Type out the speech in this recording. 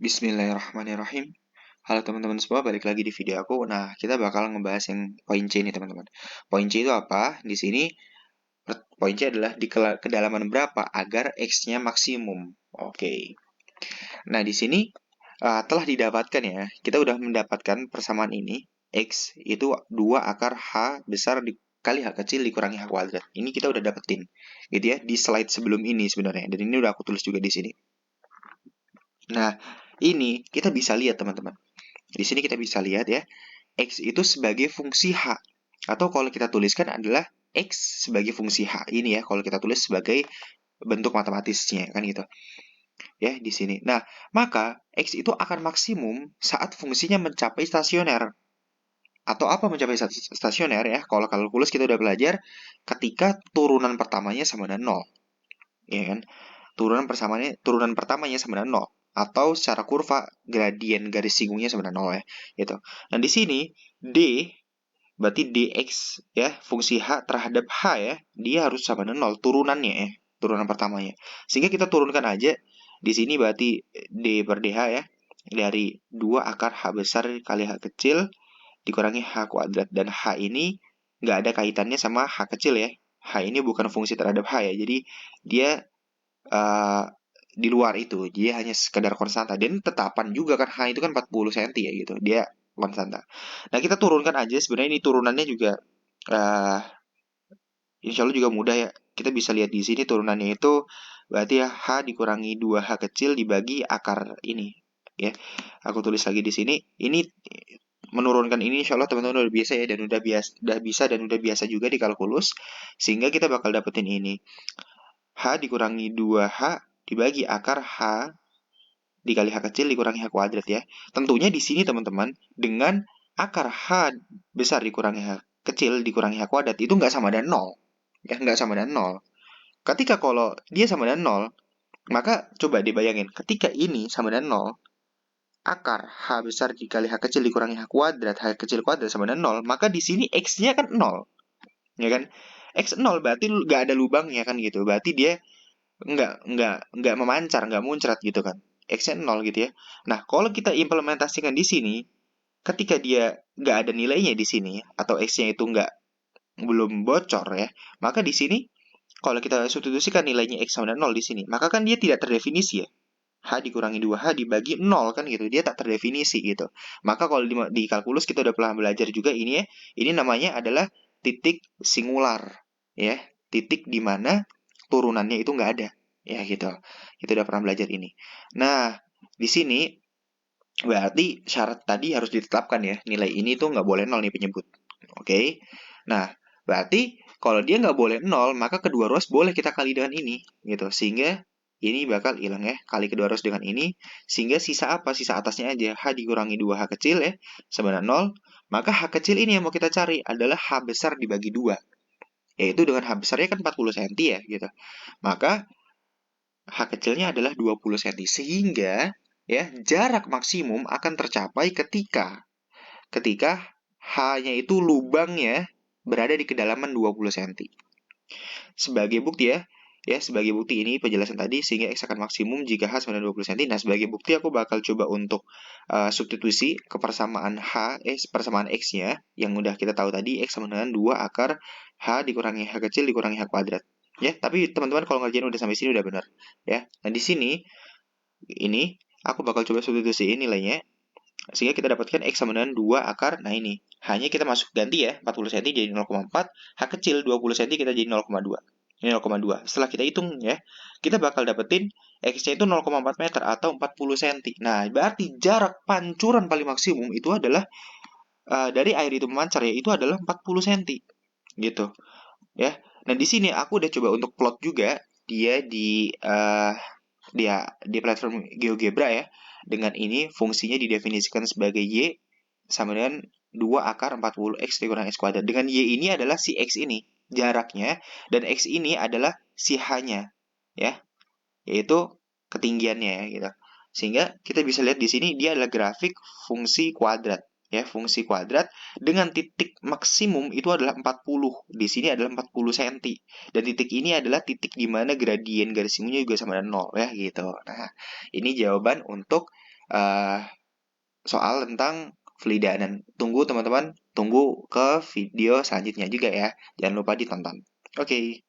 Bismillahirrahmanirrahim. Halo teman-teman semua, balik lagi di video aku. Nah, kita bakal ngebahas yang poin C nih teman-teman. Poin C itu apa? Di sini poin C adalah di kedalaman berapa agar X-nya maksimum. Oke. Nah, di sini telah didapatkan ya. Kita udah mendapatkan persamaan ini. X itu 2 akar H besar dikali H kecil dikurangi H kuadrat. Ini kita udah dapetin. Gitu ya, di slide sebelum ini sebenarnya. Dan ini udah aku tulis juga di sini. Nah, ini kita bisa lihat teman-teman. Di sini kita bisa lihat ya, X itu sebagai fungsi H. Atau kalau kita tuliskan adalah X sebagai fungsi H. Ini ya, kalau kita tulis sebagai bentuk matematisnya, kan gitu. Ya, di sini. Nah, maka X itu akan maksimum saat fungsinya mencapai stasioner. Atau apa mencapai stasioner ya? Kalau kalkulus kita udah belajar ketika turunan pertamanya sama dengan 0. Ya kan? Turunan pertamanya sama dengan 0 atau secara kurva gradien garis singgungnya sama dengan 0 ya gitu. Nah, di sini D berarti dx ya, fungsi h terhadap h ya, dia harus sama dengan 0 turunannya ya, turunan pertamanya. Sehingga kita turunkan aja di sini berarti d per dh ya, dari 2 akar h besar kali h kecil dikurangi h kuadrat, dan h ini nggak ada kaitannya sama h kecil ya. H ini bukan fungsi terhadap h ya, jadi dia uh, di luar itu, dia hanya sekedar konstanta. Dan tetapan juga kan, H itu kan 40 cm ya gitu, dia konstanta. Nah, kita turunkan aja, sebenarnya ini turunannya juga uh, insya Allah juga mudah ya. Kita bisa lihat di sini turunannya itu berarti ya H dikurangi 2H kecil dibagi akar ini ya. Aku tulis lagi di sini. Ini menurunkan ini insya Allah teman-teman udah biasa ya, dan udah bisa dan udah biasa juga di kalkulus, sehingga kita bakal dapetin ini. H dikurangi 2H dibagi akar H dikali H kecil dikurangi H kuadrat ya. Tentunya di sini teman-teman, dengan akar H besar dikurangi H kecil dikurangi H kuadrat itu nggak sama dengan 0. Ya, nggak sama dengan 0. Ketika kalau dia sama dengan 0, maka coba dibayangin, ketika ini sama dengan 0, akar H besar dikali H kecil dikurangi H kuadrat, H kecil kuadrat sama dengan 0, maka di sini X-nya kan 0. Ya kan? X 0 berarti nggak ada lubangnya kan gitu. Berarti dia nggak memancar, nggak muncrat gitu kan. X-nya 0 gitu ya. Nah, kalau kita implementasikan di sini, ketika dia nggak ada nilainya di sini, atau X-nya itu belum bocor ya, maka di sini kalau kita substitusikan nilainya X sama dengan 0 di sini, maka kan dia tidak terdefinisi ya. H dikurangi 2H dibagi 0 kan gitu, dia tak terdefinisi gitu. Maka kalau di kalkulus kita udah pernah belajar juga ini ya, ini namanya adalah titik singular ya, titik di mana turunannya itu nggak ada ya gitu. Kita udah pernah belajar ini. Nah, di sini berarti syarat tadi harus ditetapkan ya, nilai ini tuh nggak boleh 0 nih penyebut. Oke. Nah, berarti kalau dia nggak boleh 0, maka kedua ruas boleh kita kali dengan ini gitu, sehingga ini bakal hilang ya, kali kedua ruas dengan ini, sehingga sisa apa? Sisa atasnya aja, H dikurangi 2H kecil ya, sama dengan 0. Maka H kecil ini yang mau kita cari adalah H besar dibagi 2, yaitu dengan H besarnya kan 40 cm ya gitu. Maka H kecilnya adalah 20 cm, sehingga ya jarak maksimum akan tercapai ketika H-nya itu lubangnya berada di kedalaman 20 cm. Sebagai bukti sebagai bukti ini penjelasan tadi, sehingga X akan maksimum jika H sama dengan 20 cm. Nah, sebagai bukti aku bakal coba untuk substitusi ke persamaan persamaan X-nya yang udah kita tahu tadi, X sama dengan 2 akar H dikurangi H kecil dikurangi H kuadrat. Ya, tapi teman-teman kalau ngerjain udah sampai sini udah benar. Ya, nah di sini ini aku bakal coba substitusi nilainya, sehingga kita dapatkan X sama dengan 2 akar. Nah, ini hanya kita masuk ganti ya, 40 cm jadi 0,4, H kecil 20 cm kita jadi 0,2. Ini 0,2. Setelah kita hitung ya, kita bakal dapetin X-nya itu 0,4 meter atau 40 cm. Nah, berarti jarak pancuran paling maksimum itu adalah dari air itu memancar ya, itu adalah 40 cm gitu ya. Nah, di sini aku udah coba untuk plot juga dia di platform GeoGebra ya. Dengan ini fungsinya didefinisikan sebagai Y sama dengan 2 akar 40X dikurangi X kuadrat. Dengan Y ini adalah si X ini, jaraknya, dan X ini adalah si H-nya, ya, yaitu ketinggiannya ya, gitu. Sehingga kita bisa lihat di sini dia adalah grafik fungsi kuadrat, ya, fungsi kuadrat dengan titik maksimum itu adalah 40. Di sini adalah 40 cm. Dan titik ini adalah titik di mana gradien garis singgungnya juga sama dengan 0 ya, gitu. Nah, ini jawaban untuk uh, soal tentang Flida. Dan tunggu teman-teman, tunggu ke video selanjutnya juga ya. Jangan lupa ditonton. Oke.